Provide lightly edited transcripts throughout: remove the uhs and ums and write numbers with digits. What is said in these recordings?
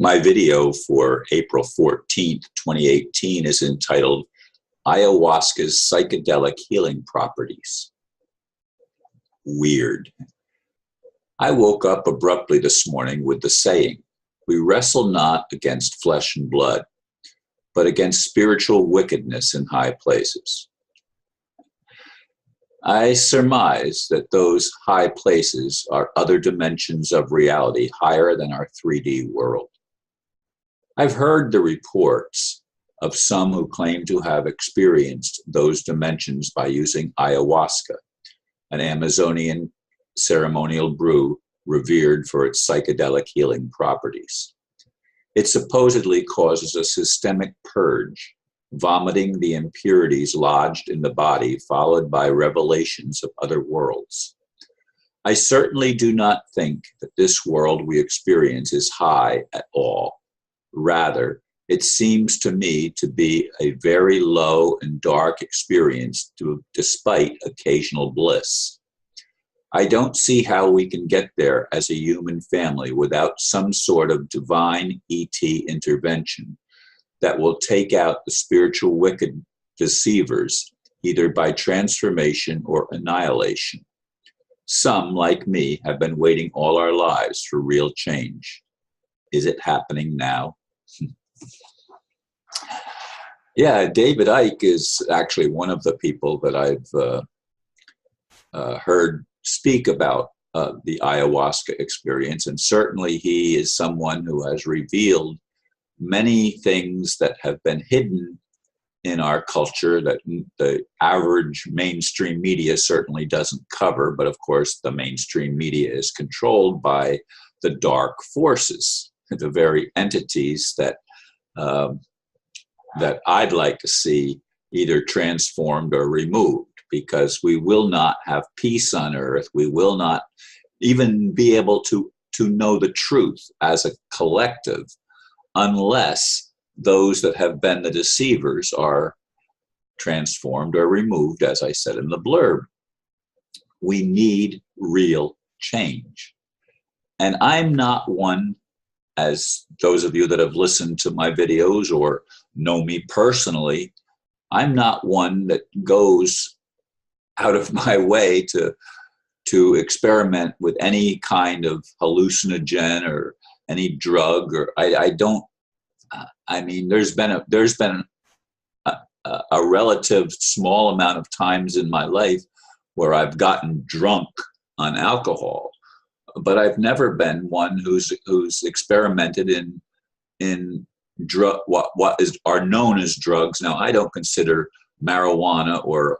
My video for April 14th, 2018 is entitled Ayahuasca'S Psychedelic Healing Properties. Weird. I woke up abruptly this morning with the saying, "We wrestle not against flesh and blood, but against spiritual wickedness in high places." I surmise that those high places are other dimensions of reality higher than our 3D world. I've heard the reports of some who claim to have experienced those dimensions by using ayahuasca, an Amazonian ceremonial brew revered for its psychedelic healing properties. It supposedly causes a systemic purge, vomiting the impurities lodged in the body, followed by revelations of other worlds. I certainly do not think that this world we experience is high at all. Rather, it seems to me to be a very low and dark experience despite occasional bliss. I don't see how we can get there as a human family without some sort of divine ET intervention that will take out the spiritual wicked deceivers, either by transformation or annihilation. Some, like me, have been waiting all our lives for real change. Is it happening now? Yeah, David Icke is actually one of the people that I've heard speak about the ayahuasca experience, and certainly he is someone who has revealed many things that have been hidden in our culture that the average mainstream media certainly doesn't cover, but of course the mainstream media is controlled by the dark forces, the very entities that that I'd like to see either transformed or removed, because we will not have peace on earth. We will not even be able to know the truth as a collective unless those that have been the deceivers are transformed or removed, as I said in the blurb. We need real change. And I'm not one, as those of you that have listened to my videos or know me personally, I'm not one that goes out of my way to experiment with any kind of hallucinogen or any drug, or I don't. I mean, there's been a relative small amount of times in my life where I've gotten drunk on alcohol, but I've never been one who's experimented in drug what are known as drugs. Now, I don't consider marijuana or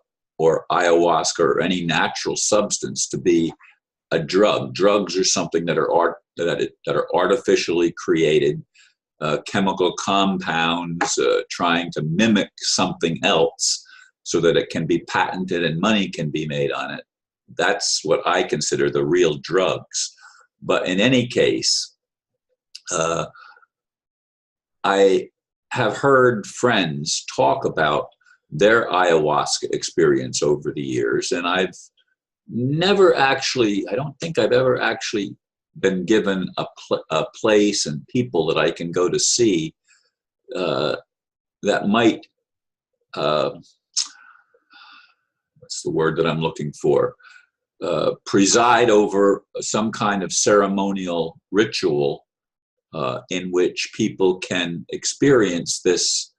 ayahuasca or any natural substance to be a drug. Drugs are something that are artificially created, chemical compounds trying to mimic something else so that it can be patented and money can be made on it. That's what I consider the real drugs. But in any case, I have heard friends talk about their ayahuasca experience over the years, and I've never actually, I don't think I've ever actually been given a place and people that I can go to see that might, what's the word that I'm looking for, preside over some kind of ceremonial ritual in which people can experience this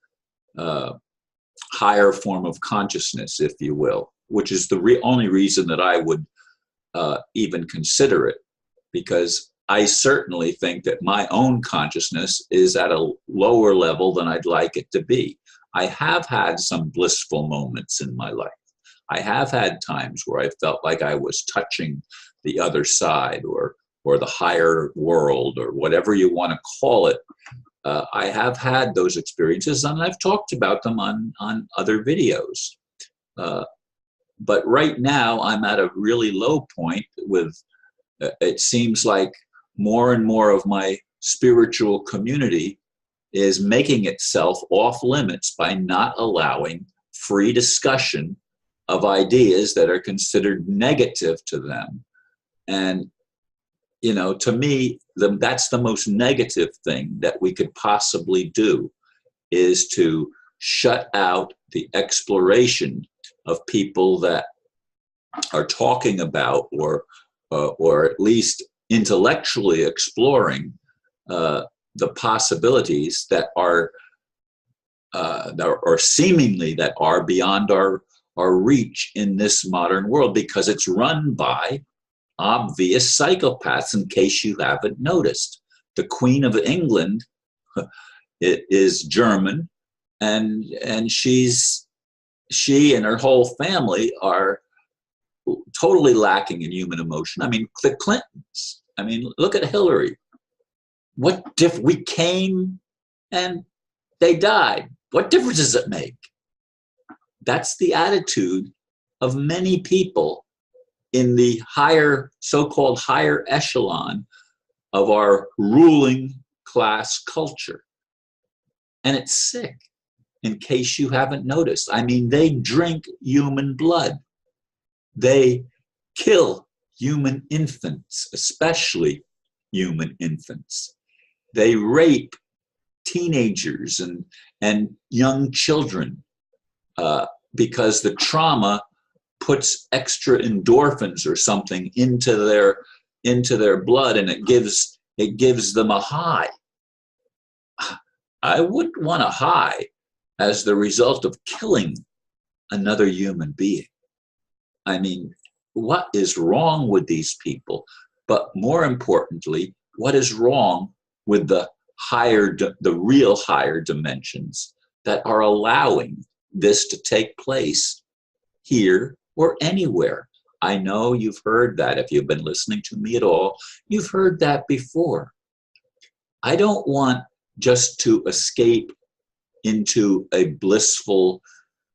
higher form of consciousness, if you will, which is the only reason that I would even consider it, because I certainly think that my own consciousness is at a lower level than I'd like it to be. I have had some blissful moments in my life. I have had times where I felt like I was touching the other side or the higher world, or whatever you want to call it. I have had those experiences, and I've talked about them on other videos. But right now, I'm at a really low point with, it seems like more and more of my spiritual community is making itself off limits by not allowing free discussion of ideas that are considered negative to them. And to me, that's the most negative thing that we could possibly do, is to shut out the exploration of people that are talking about, or at least intellectually exploring the possibilities that are or seemingly that are beyond our reach in this modern world, because it's run by obvious psychopaths, in case you haven't noticed. The Queen of England is German, and she and her whole family are totally lacking in human emotion. I mean, the Clintons. I mean, look at Hillary. We came and they died. What difference does it make? That's the attitude of many people in the so-called higher echelon of our ruling class culture. And it's sick, in case you haven't noticed. I mean, they drink human blood. They kill human infants, especially human infants. They rape teenagers and young children because the trauma puts extra endorphins or something into their blood, and it gives them a high. I wouldn't want a high as the result of killing another human being. I mean, what is wrong with these people? But more importantly, what is wrong with the real higher dimensions that are allowing this to take place here or anywhere? I know you've heard that. If you've been listening to me at all, you've heard that before. I don't want just to escape into a blissful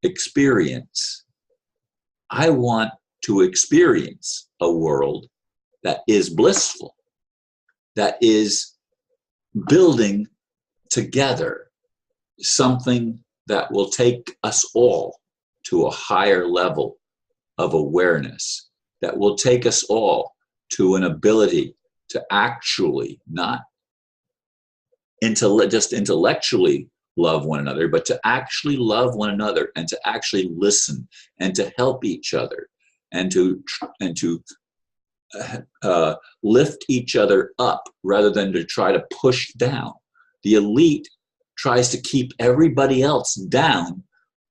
experience. I want to experience a world that is blissful, that is building together something that will take us all to a higher level of awareness, that will take us all to an ability to actually not just intellectually love one another, but to actually love one another, and to actually listen, and to help each other, and to lift each other up rather than to try to push down. The elite tries to keep everybody else down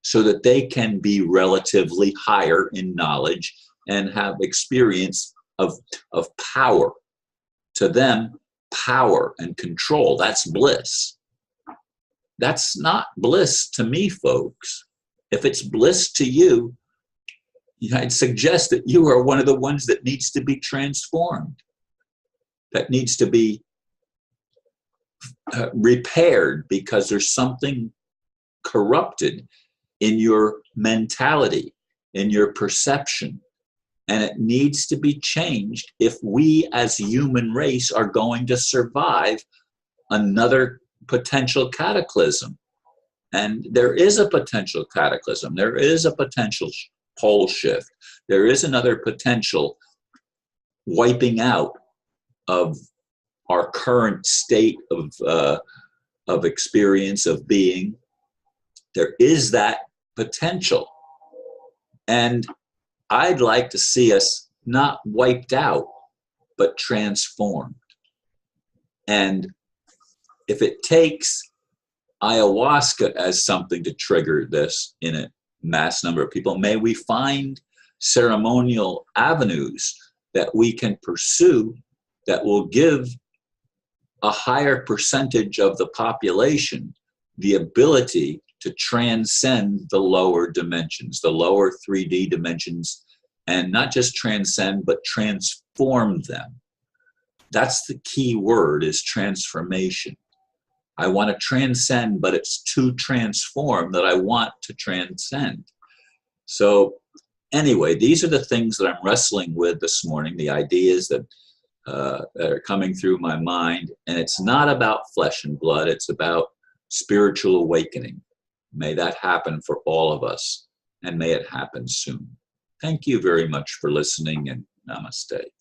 so that they can be relatively higher in knowledge and have experience of power. To them, power and control, that's bliss. That's not bliss to me, folks. If it's bliss to you, I'd suggest that you are one of the ones that needs to be transformed, that needs to be repaired, because there's something corrupted in your mentality, in your perception, and it needs to be changed if we as human race are going to survive another potential cataclysm. And there is a potential cataclysm. There is a potential pole shift. There is another potential wiping out of our current state of experience, of being. There is that potential. And I'd like to see us not wiped out, but transformed. And if it takes ayahuasca as something to trigger this in a mass number of people, may we find ceremonial avenues that we can pursue that will give a higher percentage of the population the ability to transcend the lower dimensions, the lower 3D dimensions, and not just transcend, but transform them. That's the key word, is transformation. I want to transcend, but it's to transform that I want to transcend. So anyway, these are the things that I'm wrestling with this morning, the ideas that are coming through my mind. And it's not about flesh and blood, it's about spiritual awakening. May that happen for all of us, and may it happen soon. Thank you very much for listening, and namaste.